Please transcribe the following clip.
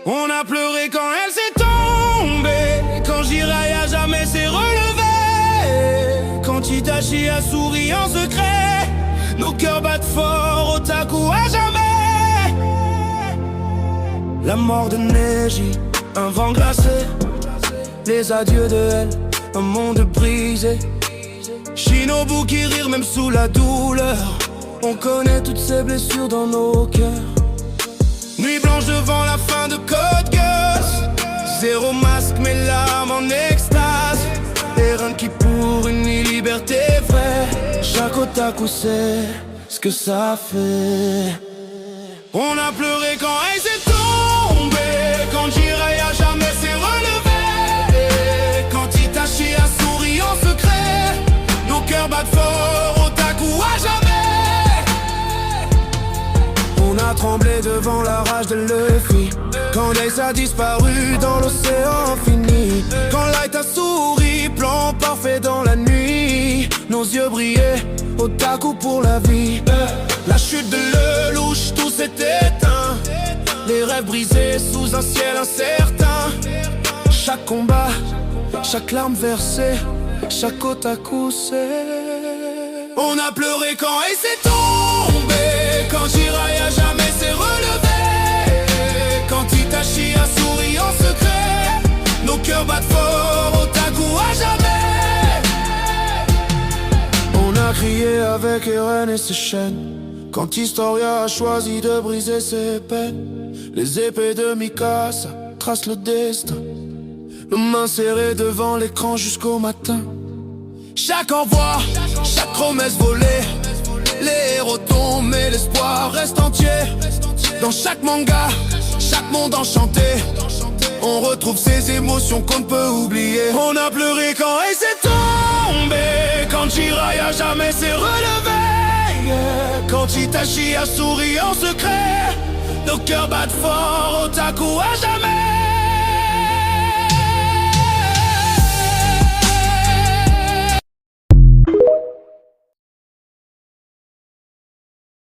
On a pleuré quand elle s'est tombée, quand Jiraiya a jamais s'est relevé, quand Itachi a souri en secret. Nos cœurs battent fort, Otaku à jamais. La mort de Neji, un vent glacé, les adieux de elle, un monde brisé. Shinobu qui rire même sous la douleur. On connaît toutes ces blessures dans nos cœurs. Nuit blanche devant la fin de Code Geass. Zéro masque, mes larmes en extase. Et rien qui pour une liberté vraie. Chaque otaku sait ce que ça fait. On a pleuré quand elle s'est tombée, quand Jiraiya jamais s'est relevé, quand Itachi a souri en secret. Nos cœurs battent fort, otaku à jamais. On a tremblé devant la rage de Luffy, quand Ace a disparu dans l'océan infini, quand Light a souri, plan parfait dans la nuit. Nos yeux brillaient, otaku pour la vie. La chute de Lelouch, tout s'est éteint. Les rêves brisés sous un ciel incertain. Chaque combat, chaque larme versée, chaque otaku sait. On a pleuré quand elle s'est tombée, quand Jiraiya jamais s'est relevé, quand Itachi a souri en secret. Nos cœurs battent fort, otaku à jamais. On a crié avec Eren et ses chaînes, quand Historia a choisi de briser ses peines. Les épées de Mikasa tracent le destin, nos mains serrées devant l'écran jusqu'au matin. Chaque au revoir, chaque promesse volée, les héros tombent mais l'espoir reste entier. Dans chaque manga, chaque monde enchanté, on retrouve ces émotions qu'on ne peut oublier. On a pleuré quand elle s'est tombée, quand Jiraiya jamais s'est relevé, quand Itachi a souri en secret. Nos cœurs battent fort, otaku à jamais.